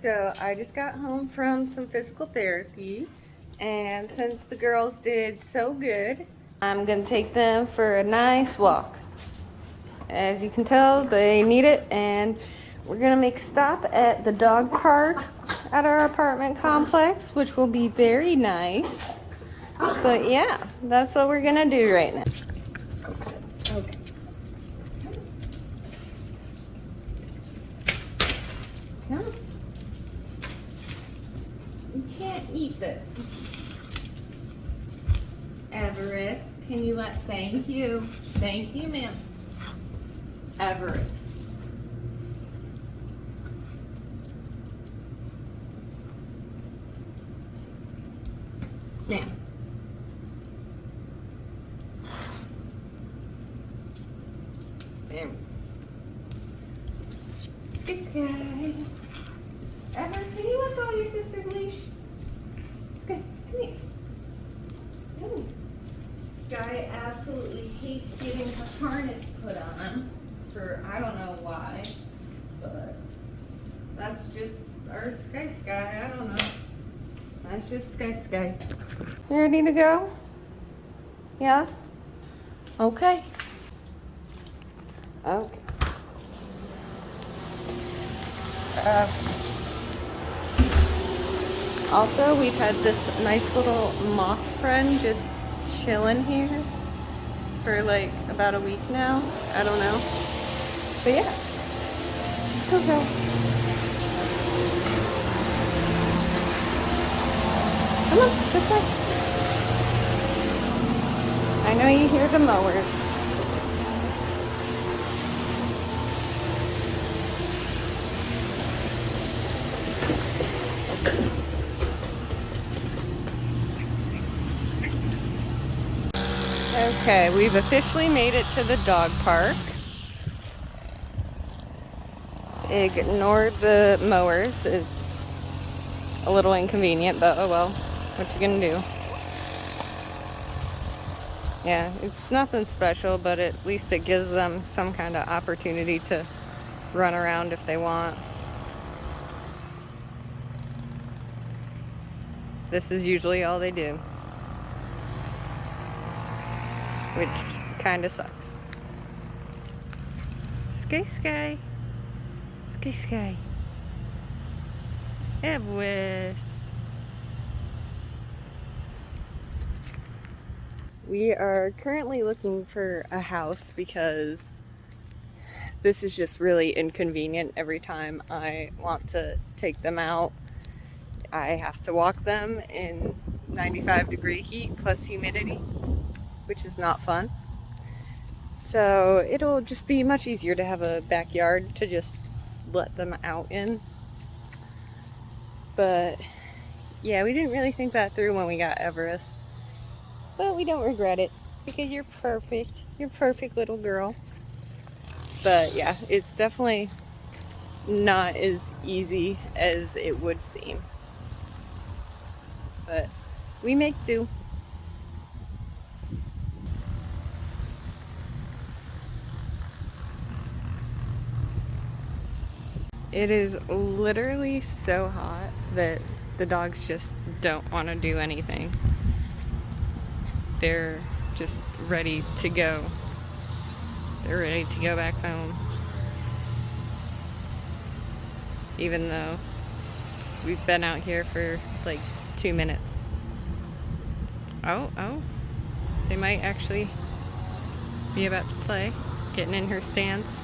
So I just got home from some physical therapy, and since the girls did so good, I'm gonna take them for a nice walk. As you can tell, they need it, and we're gonna make a stop at the dog park at our apartment complex, which will be very nice. But yeah, that's what we're gonna do right now. Okay. Come on. You can't eat this. Everest, can you thank you. Thank you, ma'am. Everest. Now. There. Sky. Everest, can you let go of your sister's leash? Sky, come here. Ooh. Sky absolutely hates getting her harness put on for I don't know why, but that's just our Sky. I don't know. That's just Sky. You ready to go? Yeah? Okay. Okay. Also, we've had this nice little moth friend just chilling here for like about a week now. I don't know. But yeah. Let's go, girls. Come on, this way. I know you hear the mowers. Okay, we've officially made it to the dog park. Ignore the mowers. It's a little inconvenient, but oh well. What you gonna do? Yeah, it's nothing special, but at least it gives them some kind of opportunity to run around if they want. This is usually all they do, which kind of sucks. Sky. Everest. We are currently looking for a house because this is just really inconvenient. Every time I want to take them out, I have to walk them in 95-degree heat plus humidity, which is not fun. So it'll just be much easier to have a backyard to just let them out in. But yeah, we didn't really think that through when we got Everest. But we don't regret it because you're perfect. You're a perfect little girl. But yeah, it's definitely not as easy as it would seem. But we make do. It is literally so hot that the dogs just don't want to do anything. They're just ready to go. They're ready to go back home. Even though we've been out here for like 2 minutes. Oh, they might actually be about to play. Getting in her stance.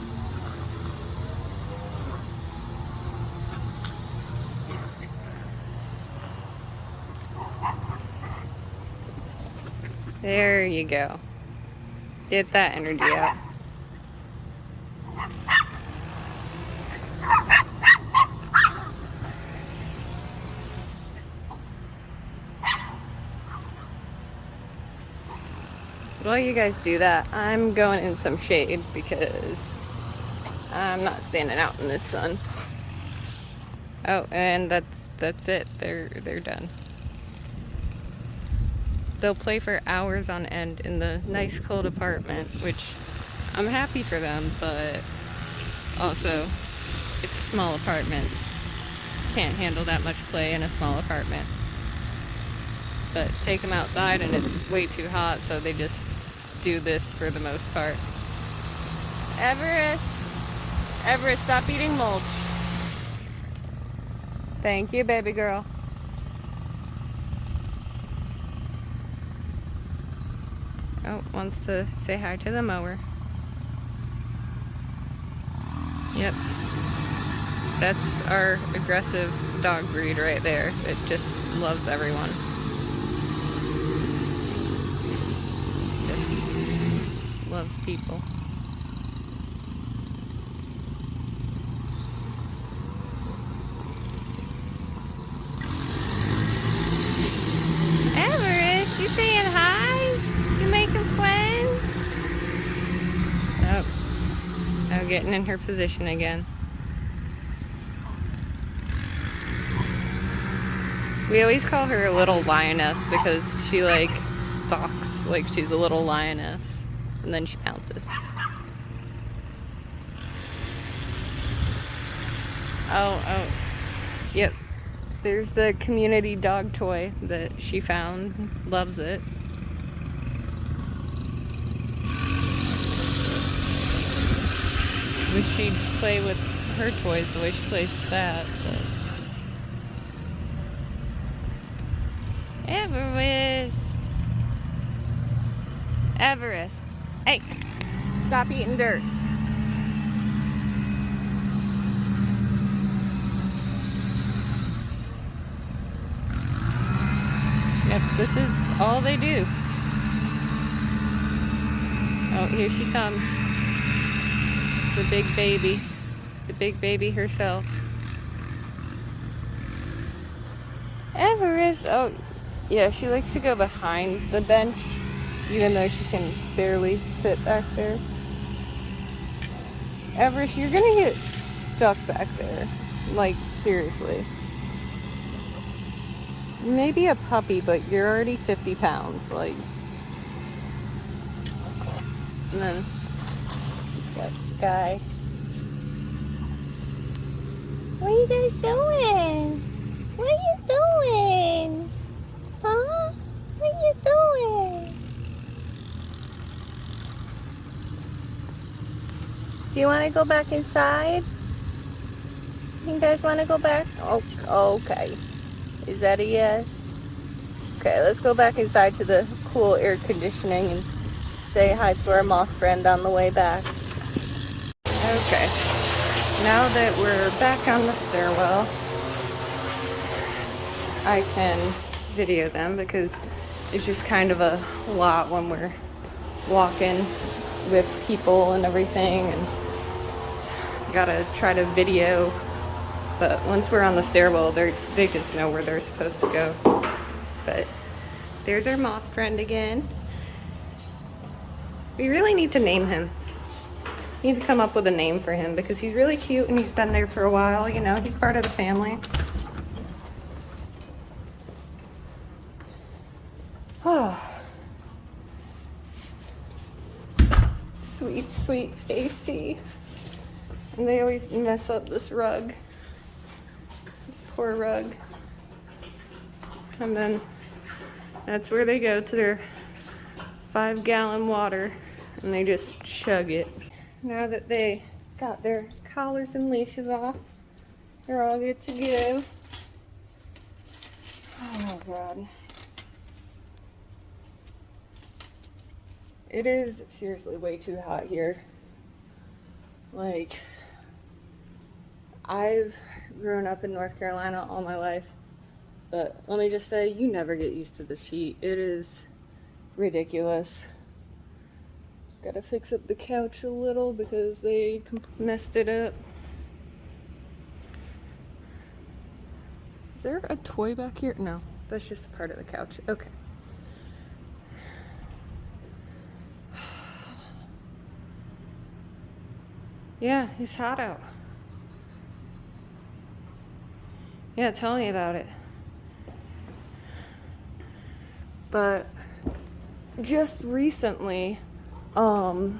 There you go. Get that energy out. While you guys do that, I'm going in some shade because I'm not standing out in this sun. Oh, and that's it. They're done. They'll play for hours on end in the nice cold apartment, which I'm happy for them, but also it's a small apartment. can't handle that much play in a small apartment. But take them outside and it's way too hot, so they just do this for the most part. Everest, stop eating mold. Thank you, baby girl. Oh, wants to say hi to the mower. Yep. That's our aggressive dog breed right there. It just loves everyone. Just loves people. Everest, you saying hi? You making friends? Oh, now getting in her position again. We always call her a little lioness because she like stalks like she's a little lioness and then she pounces. Oh, yep. There's the community dog toy that she found. Loves it. Wish she'd play with her toys the way she plays with that, but. Everest. Hey, stop eating dirt. Yep, this is all they do. Oh, here she comes. The big baby. The big baby herself. Everest. Oh, yeah, she likes to go behind the bench, even though she can barely fit back there. Everest, you're gonna get stuck back there. Like, seriously. Maybe a puppy, but you're already 50 pounds. Like, and then got Sky. What are you guys doing? What are you doing? Huh? What are you doing? Do you want to go back inside? You guys want to go back? Oh, okay. Is that a yes? Okay, let's go back inside to the cool air conditioning and say hi to our moth friend on the way back. Okay, now that we're back on the stairwell, I can video them because it's just kind of a lot when we're walking with people and everything, and gotta try to video. But once we're on the stairwell, they just know where they're supposed to go. But there's our moth friend again. We really need to name him. We need to come up with a name for him because he's really cute and he's been there for a while, you know, he's part of the family. Oh. Sweet, sweet AC. And they always mess up this rug. This poor rug. And then that's where they go to their 5-gallon water and they just chug it. Now that they got their collars and leashes off, they're all good to go. Oh God. It is seriously way too hot here. Like, I've grown up in North Carolina all my life, but let me just say, you never get used to this heat. It is ridiculous. Gotta fix up the couch a little because they messed it up. Is there a toy back here? No, that's just a part of the couch. Okay. Yeah, it's hot out. Yeah, tell me about it. But just recently, I've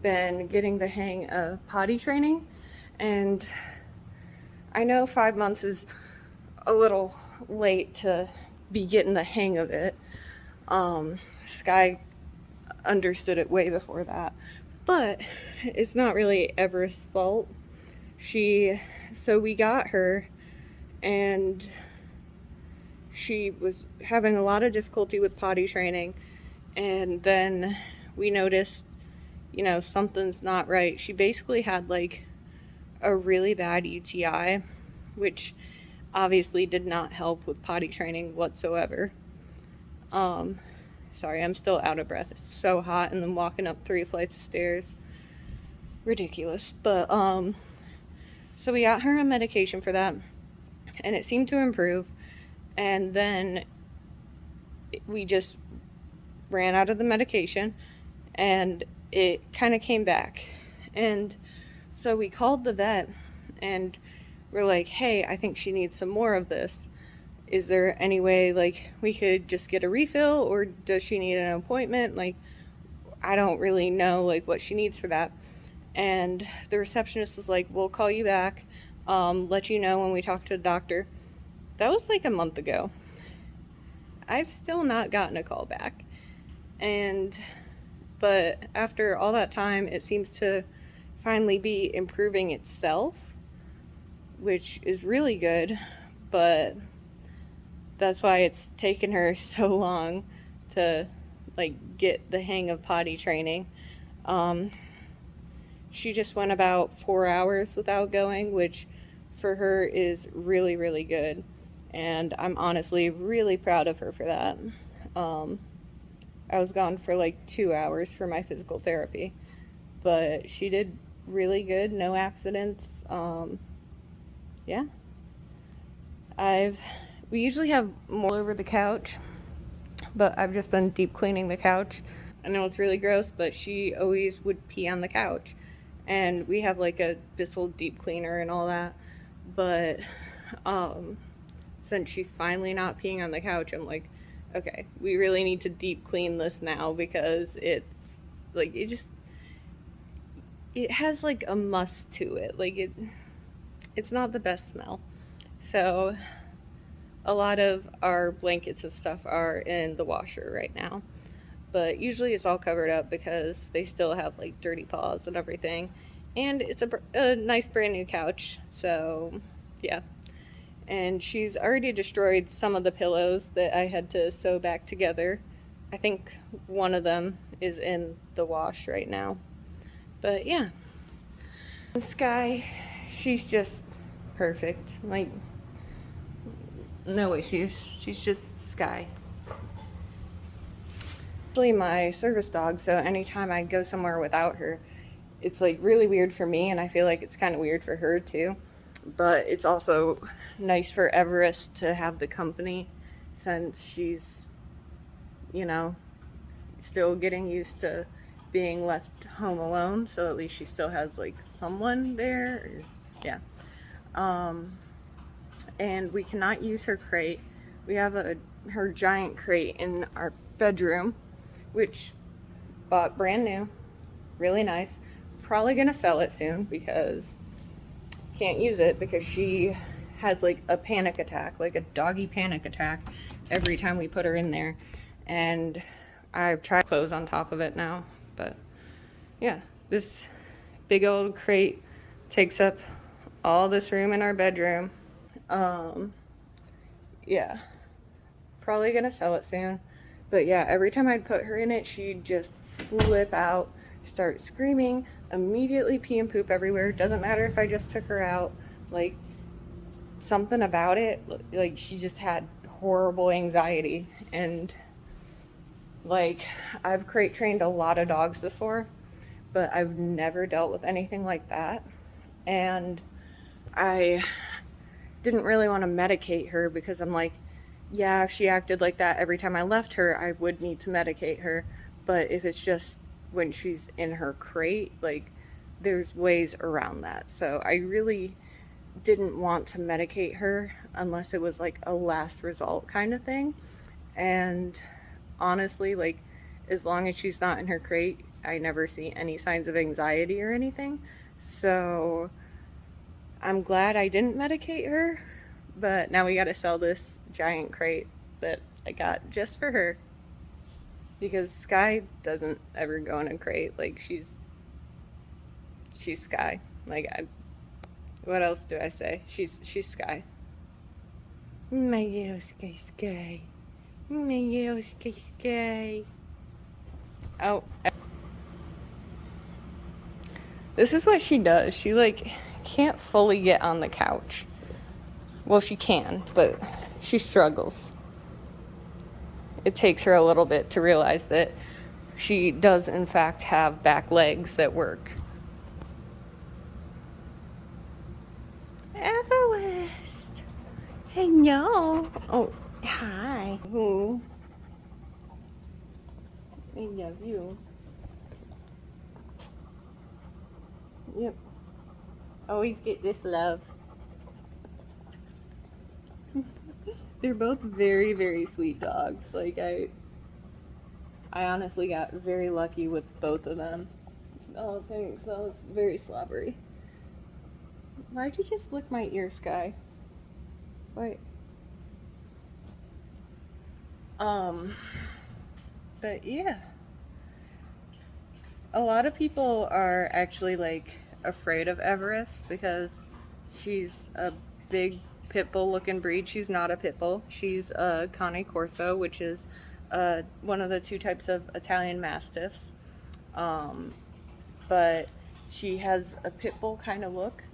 been getting the hang of potty training, and I know 5 months is a little late to be getting the hang of it. Sky understood it way before that, but it's not really Everest's fault. So we got her, and she was having a lot of difficulty with potty training, and then we noticed, something's not right. She basically had like a really bad UTI, which obviously did not help with potty training whatsoever. Sorry, I'm still out of breath. It's so hot, and then walking up 3 flights of stairs. Ridiculous. But, so we got her on medication for that, and it seemed to improve. And then we just ran out of the medication, and it kind of came back. And so we called the vet, and we're like, hey, I think she needs some more of this. Is there any way, like, we could just get a refill, or does she need an appointment? Like, I don't really know, like, what she needs for that. And the receptionist was like, we'll call you back, let you know when we talk to the doctor. That was like a month ago. I've still not gotten a call back. But after all that time, it seems to finally be improving itself, which is really good, but that's why it's taken her so long to like get the hang of potty training. She just went about 4 hours without going, which for her is really, really good. And I'm honestly really proud of her for that. I was gone for like 2 hours for my physical therapy, but she did really good, no accidents. Yeah. We usually have more over the couch, but I've just been deep cleaning the couch. I know it's really gross, but she always would pee on the couch. And we have like a Bissell deep cleaner and all that. But since she's finally not peeing on the couch, I'm like, okay, we really need to deep clean this now, because it's like, it has like a must to it. Like it's not the best smell. So a lot of our blankets and stuff are in the washer right now, but usually it's all covered up because they still have like dirty paws and everything, and it's a nice brand new couch. So yeah. And she's already destroyed some of the pillows that I had to sew back together. I think one of them is in the wash right now. But yeah, Sky, she's just perfect. Like, no issues. She's just Sky. Actually, my service dog, so anytime I go somewhere without her, it's like really weird for me, and I feel like it's kind of weird for her too. But it's also nice for Everest to have the company, since she's, still getting used to being left home alone. So at least she still has like someone there. Yeah. And we cannot use her crate. We have her giant crate in our bedroom, which bought brand new, really nice. Probably gonna sell it soon because can't use it, because she has like a panic attack, like a doggy panic attack every time we put her in there. And I've tried clothes on top of it now, but yeah, this big old crate takes up all this room in our bedroom. Yeah, probably gonna sell it soon. But yeah, every time I'd put her in it, she'd just flip out, start screaming, immediately pee and poop everywhere. Doesn't matter if I just took her out. Like, something about it, like, she just had horrible anxiety. And like, I've crate trained a lot of dogs before, but I've never dealt with anything like that. And I didn't really want to medicate her, because I'm like, yeah, if she acted like that every time I left her, I would need to medicate her. But if it's just when she's in her crate, like, there's ways around that. So I really didn't want to medicate her unless it was like a last result kind of thing. And honestly, like, as long as she's not in her crate, I never see any signs of anxiety or anything. So I'm glad I didn't medicate her, but now we gotta sell this giant crate that I got just for her. Because Sky doesn't ever go in a crate. Like, she's Sky. Like, what else do I say? She's Sky. My little Sky. My little Sky. Oh. This is what she does. She, like, can't fully get on the couch. Well, she can, but she struggles. It takes her a little bit to realize that she does, in fact, have back legs that work. Everest. Hello. Oh, hi. Ooh. I love you. Yep. Always get this love. They're both very, very sweet dogs. Like, I honestly got very lucky with both of them. Oh, thanks. That was very slobbery. Why'd you just lick my ear, Sky? Wait. But yeah. A lot of people are actually, like, afraid of Everest because she's a big pit bull looking breed. She's not a pit bull. She's a Cane Corso, which is one of the two types of Italian Mastiffs. But she has a pit bull kind of look.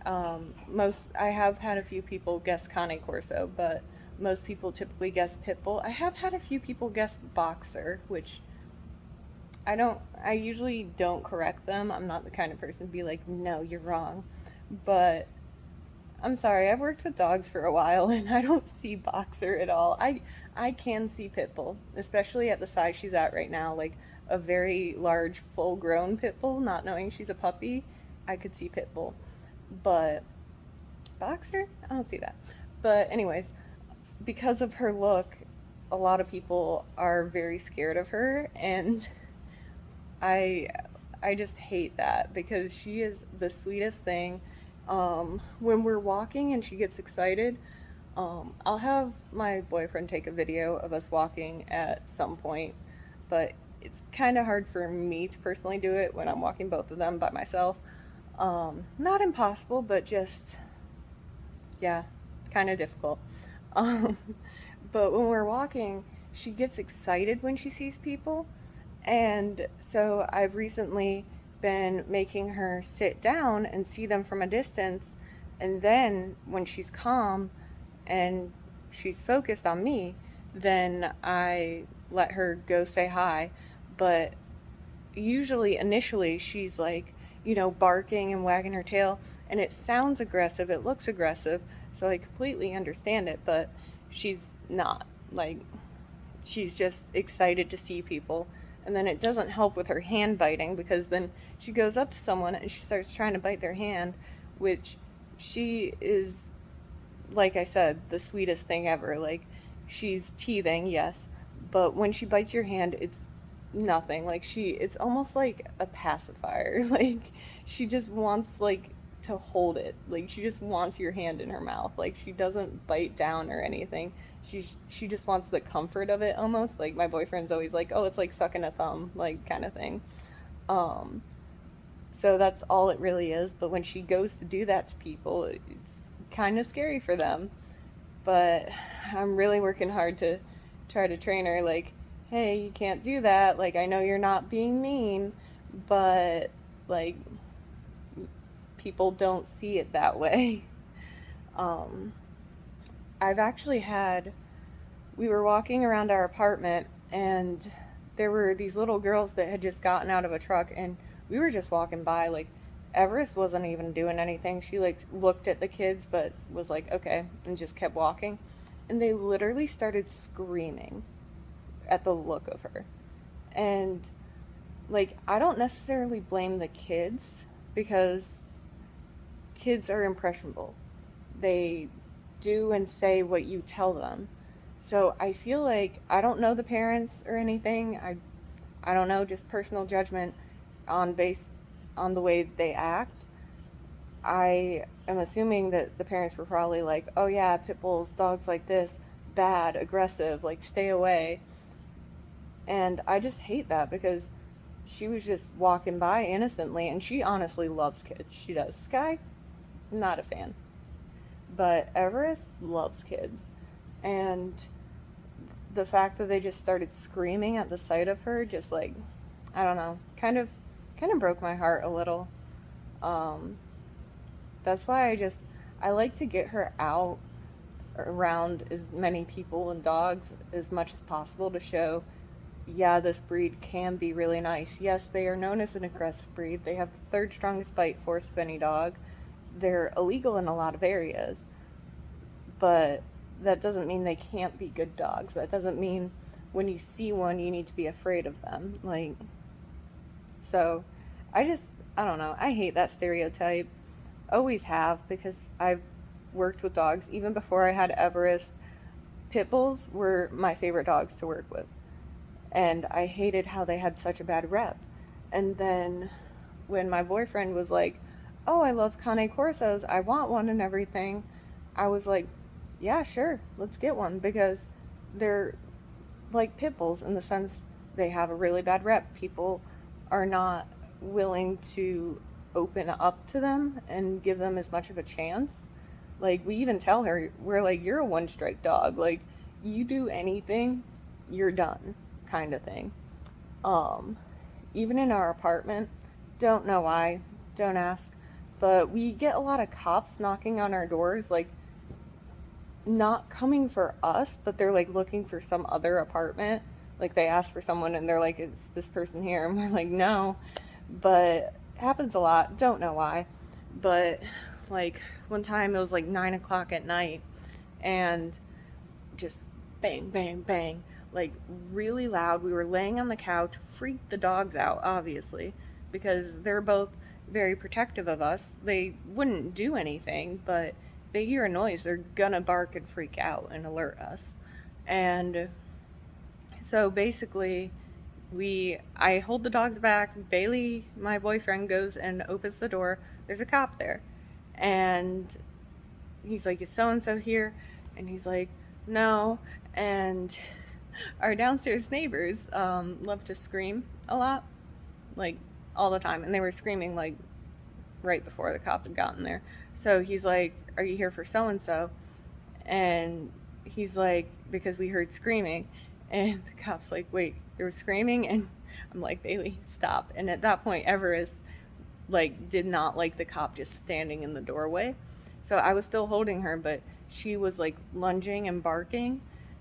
I have had a few people guess Cane Corso, but most people typically guess pit bull. I have had a few people guess boxer, which I usually don't correct them. I'm not the kind of person to be like, no, you're wrong. But I'm sorry, I've worked with dogs for a while and I don't see boxer at all. I can see pit bull, especially at the size she's at right now, like a very large full grown pit bull, not knowing she's a puppy. I could see pit bull. But boxer? I don't see that. But anyways, because of her look, a lot of people are very scared of her, and I just hate that because she is the sweetest thing. When we're walking and she gets excited, I'll have my boyfriend take a video of us walking at some point, but it's kind of hard for me to personally do it when I'm walking both of them by myself. Not impossible, but just, yeah, kind of difficult. Um, but when we're walking, she gets excited when she sees people. And so I've recently been making her sit down and see them from a distance. And then when she's calm and she's focused on me, then I let her go say hi. But usually, initially, she's like, barking and wagging her tail. And it sounds aggressive. It looks aggressive. So I completely understand it. But she's not. Like, she's just excited to see people. And then it doesn't help with her hand biting because then she goes up to someone and she starts trying to bite their hand, which she is, like I said, the sweetest thing ever. Like, she's teething, yes, but when she bites your hand, it's nothing. Like, it's almost like a pacifier. Like, she just wants, like, to hold it. Like, she just wants your hand in her mouth. Like, she doesn't bite down or anything. She just wants the comfort of it almost. Like, my boyfriend's always like, oh, it's like sucking a thumb, like, kind of thing. So that's all it really is. But when she goes to do that to people, it's kind of scary for them. But I'm really working hard to try to train her, like, hey, you can't do that. Like, I know you're not being mean, but, like, people don't see it that way. I've actually we were walking around our apartment and there were these little girls that had just gotten out of a truck and we were just walking by. Like, Everest wasn't even doing anything. She, like, looked at the kids but was like, okay, and just kept walking. And they literally started screaming at the look of her. And, like, I don't necessarily blame the kids because kids are impressionable. They do and say what you tell them. So I feel like, I don't know the parents or anything. I don't know, just personal judgment based on the way they act. I am assuming that the parents were probably like, oh yeah, pit bulls, dogs like this, bad, aggressive, like stay away. And I just hate that because she was just walking by innocently, and she honestly loves kids. She does. Sky, not a fan. But Everest loves kids. And the fact that they just started screaming at the sight of her, just like, I don't know, kind of broke my heart a little. Um, that's why I like to get her out around as many people and dogs as much as possible to show, yeah, this breed can be really nice. Yes, they are known as an aggressive breed. They have the third strongest bite force of any dog. They're illegal in a lot of areas, but that doesn't mean they can't be good dogs. That doesn't mean when you see one you need to be afraid of them. Like, so I just, I don't know. I hate that stereotype. Always have, because I've worked with dogs even before I had Everest. Pit bulls were my favorite dogs to work with, and I hated how they had such a bad rep. And then when my boyfriend was like, "Oh, I love Cane Corsos. I want one and everything," I was like, "Yeah, sure, let's get one," because they're like pit bulls in the sense they have a really bad rep. People are not willing to open up to them and give them as much of a chance. Like, we even tell her, we're like, you're a one strike dog. Like, you do anything, you're done, kind of thing. Um, Even in our apartment, don't know why, don't ask, but we get a lot of cops knocking on our doors, like, not coming for us, but they're like looking for some other apartment. Like, they ask for someone and they're like, "Is this person here?" And we're like, "No." But it happens a lot. Don't know why. But like one time it was like 9 o'clock at night, and just bang, bang, bang, like really loud. We were laying on the couch, freaked the dogs out, obviously, because they're both very protective of us. They wouldn't do anything, but they hear a noise, they're gonna bark and freak out and alert us. And so basically, I hold the dogs back. Bailey, my boyfriend, goes and opens the door. There's a cop there, and he's like, "Is so and so here?" And he's like, "No." And our downstairs neighbors love to scream a lot, like all the time, and they were screaming like right before the cop had gotten there. So he's like, "Are you here for so and so?" And he's like, "Because we heard screaming." And the cop's like, "Wait, there was screaming?" And I'm like, "Bailey, stop." And at that point, Everest like did not like the cop just standing in the doorway. So I was still holding her, but she was like lunging and barking,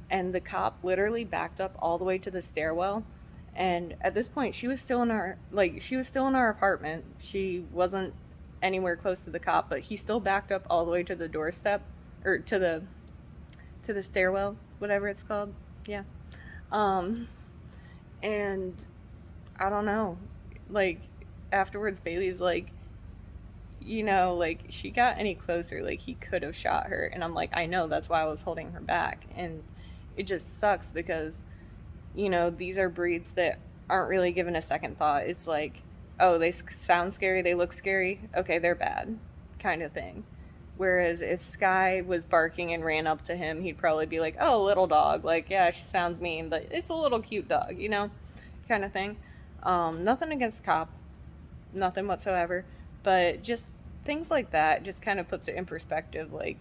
and the cop literally backed up all the way to the stairwell. And at this point, she was still in our apartment. She wasn't anywhere close to the cop, but he still backed up all the way to the doorstep, or to the stairwell, whatever it's called. Yeah. Um, and I don't know. Like, afterwards, Bailey's like, like, she got any closer, like, he could have shot her. And I'm like, I know, that's why I was holding her back. And it just sucks because, these are breeds that aren't really given a second thought. It's like, oh, they sound scary, they look scary, okay, they're bad, kind of thing. Whereas if Sky was barking and ran up to him, he'd probably be like, "Oh, little dog. Like, yeah, she sounds mean, but it's a little cute dog, kind of thing." Nothing against Cop, nothing whatsoever. But just things like that just kind of puts it in perspective. Like,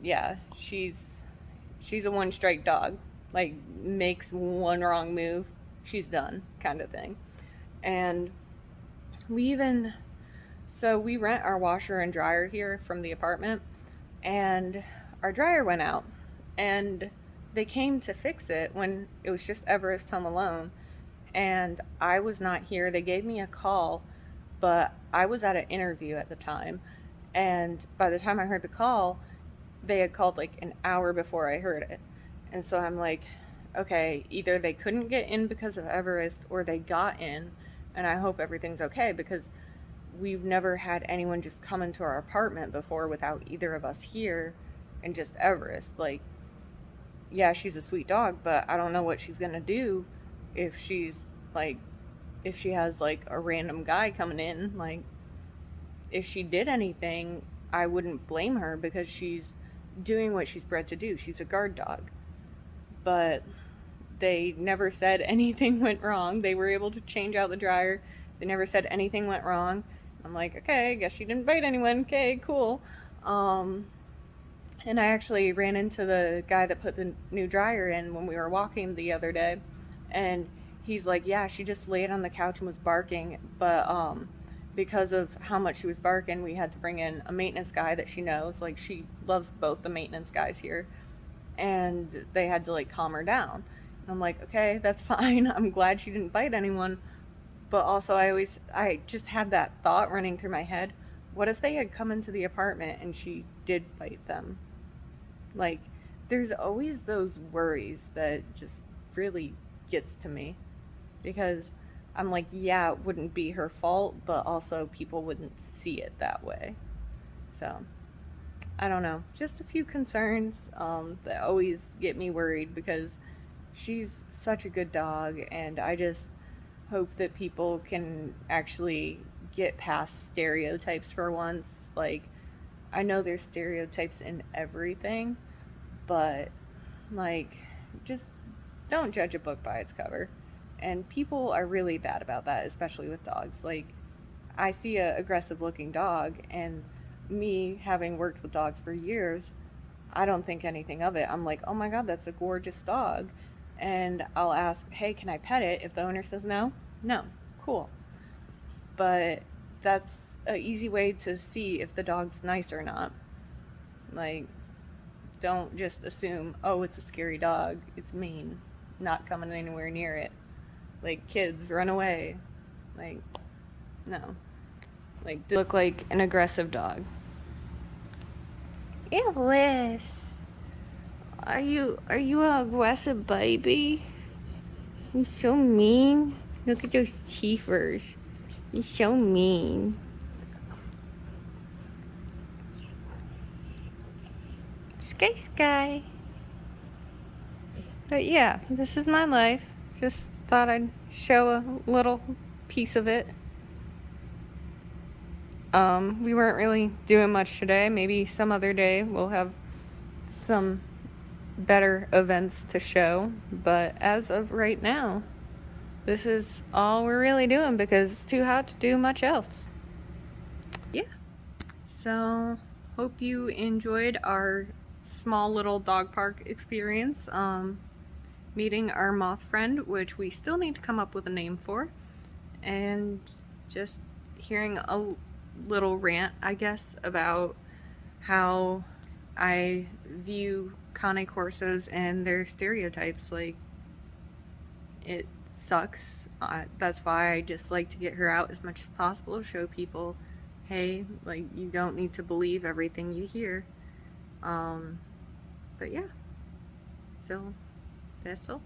yeah, she's a one strike dog. Like, makes one wrong move, she's done, kind of thing. And we even so we rent our washer and dryer here from the apartment, and our dryer went out, and they came to fix it when it was just Everest home alone, and I was not here. They gave me a call, but I was at an interview at the time, and by the time I heard the call, they had called like an hour before I heard it. And so I'm like, okay, either they couldn't get in because of Everest, or they got in, and I hope everything's okay, because we've never had anyone just come into our apartment before without either of us here, and just Everest. Like, yeah, she's a sweet dog, but I don't know what she's gonna do if she's like, if she has like a random guy coming in. Like, if she did anything, I wouldn't blame her because she's doing what she's bred to do. She's a guard dog. But they never said anything went wrong. They were able to change out the dryer. They never said anything went wrong. I'm like, okay, I guess she didn't bite anyone. Okay, cool. And I actually ran into the guy that put the new dryer in when we were walking the other day. And he's like, yeah, she just laid on the couch and was barking. But because of how much she was barking, we had to bring in a maintenance guy that she knows. Like, she loves both the maintenance guys here. And they had to, like, calm her down. And I'm like, okay, that's fine. I'm glad she didn't bite anyone. But also, I just had that thought running through my head. What if they had come into the apartment and she did bite them? Like, there's always those worries that just really gets to me. Because I'm like, yeah, it wouldn't be her fault, but also people wouldn't see it that way. So, I don't know. Just a few concerns that always get me worried because she's such a good dog, and I just hope that people can actually get past stereotypes for once. Like, I know there's stereotypes in everything, but, like, just don't judge a book by its cover. And people are really bad about that, especially with dogs. Like, I see a aggressive looking dog, and me having worked with dogs for years, I don't think anything of it. I'm like, oh my god, that's a gorgeous dog. And I'll ask, hey, can I pet it? If the owner says no, no, cool. But that's an easy way to see if the dog's nice or not. Like, don't just assume, oh, it's a scary dog, it's mean, not coming anywhere near it. Like, kids, run away. Like, no. Like, look like an aggressive dog. Alice, are you an aggressive baby? You're so mean. Look at those teethers. You're so mean. Sky. But yeah, this is my life. Just thought I'd show a little piece of it. We weren't really doing much today. Maybe some other day we'll have some better events to show. But as of right now, this is all we're really doing because it's too hot to do much else. Yeah. So, hope you enjoyed our small little dog park experience. Meeting our moth friend, which we still need to come up with a name for. And just hearing a little rant, I guess, about how I view Cane Corsos and their stereotypes. Like, it sucks. That's why I just like to get her out as much as possible, show people, hey, like, you don't need to believe everything you hear. But yeah, so that's all.